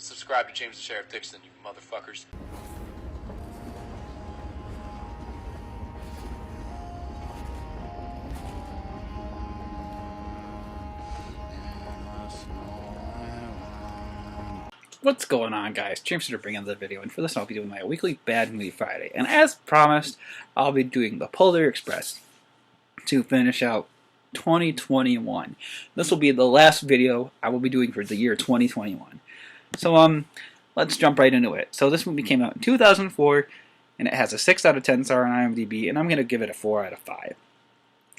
subscribe to James the Sheriff Dixon, you motherfuckers. What's going on, guys? James here bringing another video, and for this I'll be doing my weekly Bad Movie Friday. And as promised, I'll be doing the Polar Express to finish out 2021. This will be the last video I will be doing for the year 2021. So let's jump right into it. So this movie came out in 2004, and it has a 6 out of 10 star on IMDb, and I'm going to give it a 4 out of 5.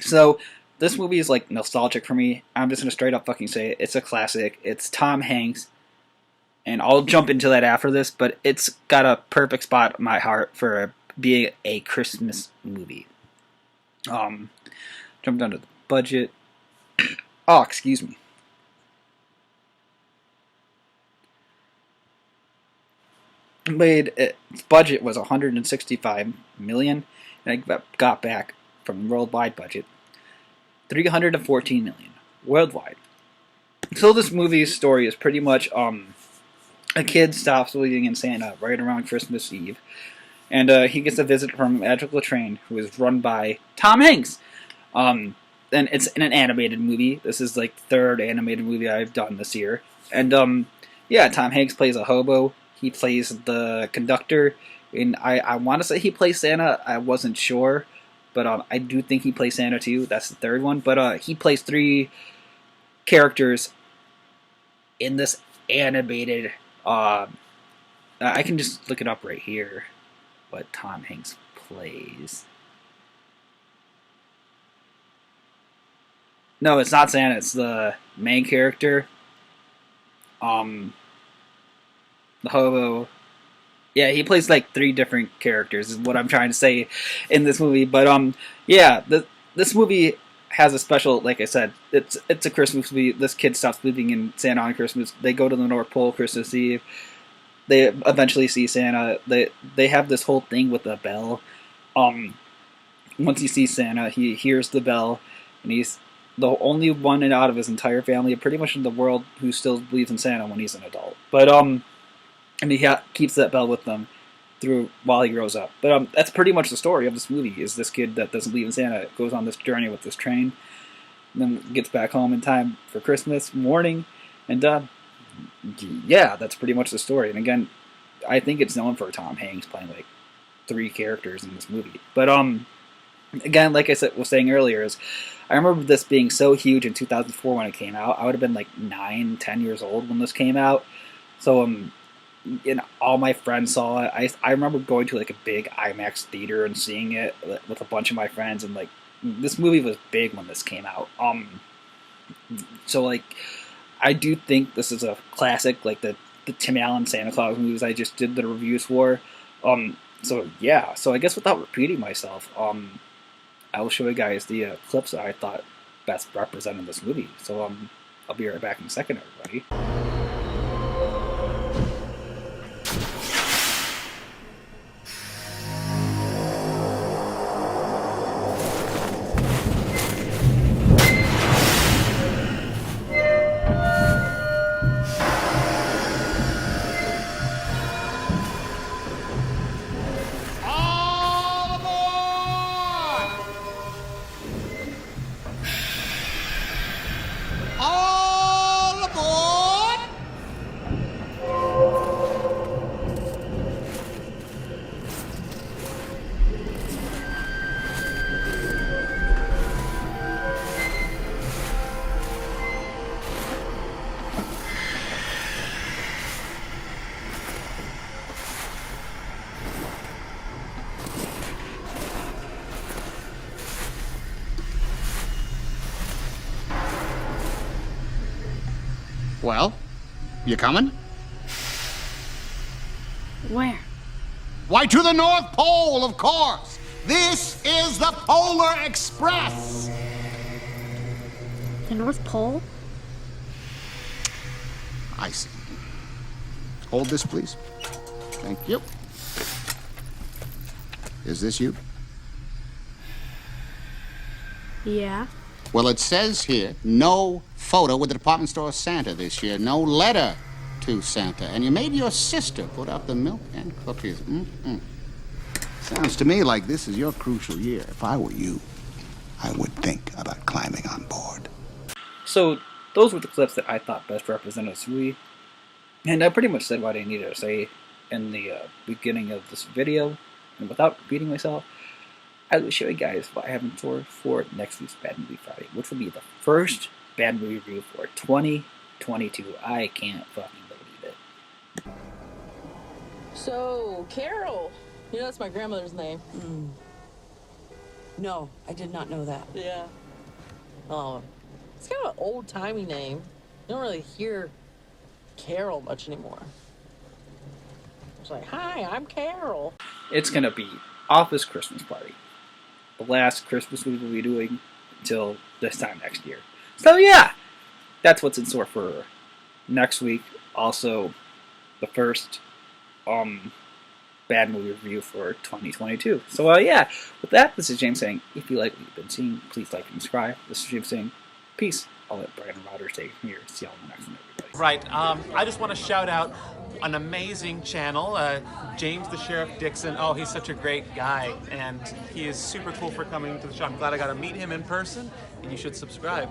So this movie is like nostalgic for me. I'm just going to straight up fucking say it. It's a classic. It's Tom Hanks. And I'll jump into that after this, but it's got a perfect spot in my heart for being a Christmas movie. Jump down to the budget. Oh, excuse me. Its budget was $165 million, and I got back from worldwide budget $314 million worldwide. So this movie's story is pretty much a kid stops believing in Santa right around Christmas Eve, and he gets a visit from a magical train who is run by Tom Hanks. And it's in an animated movie. This is like the third animated movie I've done this year. And yeah, Tom Hanks plays a hobo. He plays the conductor, and I want to say he plays Santa. I wasn't sure, but I do think he plays Santa too. That's the third one. But he plays 3 characters in this animated. I can just look it up right here, what Tom Hanks plays. No, it's not Santa, it's the main character. The hobo. Yeah, he plays like 3 different characters, is what I'm trying to say in this movie. But, yeah, this movie has a special, like I said, it's a Christmas movie. This kid stops believing in Santa on Christmas. They go to the North Pole Christmas Eve. They eventually see Santa. They have this whole thing with the bell. Once he sees Santa, he hears the bell, and he's the only one out of his entire family, pretty much in the world, who still believes in Santa when he's an adult. But and he keeps that bell with them through while he grows up. But that's pretty much the story of this movie, is this kid that doesn't believe in Santa goes on this journey with this train, and then gets back home in time for Christmas morning, and yeah, that's pretty much the story. And again, I think it's known for Tom Hanks playing like 3 characters in this movie. But again, like I was saying earlier, is I remember this being so huge in 2004 when it came out. I would have been like 9, 10 years old when this came out. So and all my friends saw it. I remember going to like a big IMAX theater and seeing it with a bunch of my friends, and like this movie was big when this came out. So like I do think this is a classic, like the Tim Allen Santa Claus movies I just did the reviews for. So yeah, so I guess without repeating myself, I will show you guys the clips that I thought best represented this movie. So I'll be right back in a second, everybody. Well, you coming? Where? Why, to the North Pole, of course. This is the Polar Express. The North Pole? I see. Hold this, please. Thank you. Is this you? Yeah. Well, it says here, no photo with the department store Santa this year. No letter too, Santa. And you made your sister put out the milk and cookies. Mm-mm. Sounds to me like this is your crucial year. If I were you, I would think about climbing on board. So those were the clips that I thought best represented this movie. And I pretty much said what I needed to say in the beginning of this video. And without repeating myself, I will show you guys what I have in store for next week's Bad Movie Friday, which will be the first Bad Movie review for 2022. I can't fucking believe it. So, Carol. You know that's my grandmother's name. No, I did not know that. Yeah. Oh, it's kind of an old-timey name. You don't really hear Carol much anymore. It's like, hi, I'm Carol. It's going to be Office Christmas Party. The last Christmas we will be doing until this time next year. So yeah, that's what's in store for next week. Also, the first Bad Movie review for 2022. So yeah, with that, this is James saying, if you like what you've been seeing, please like and subscribe. This is James saying, peace. I'll let Brian and Roger take from here. See y'all in the next one, everybody. Right. I just want to shout out an amazing channel, James the Sheriff Dixon. Oh, he's such a great guy, and he is super cool for coming to the show. I'm glad I got to meet him in person, and you should subscribe.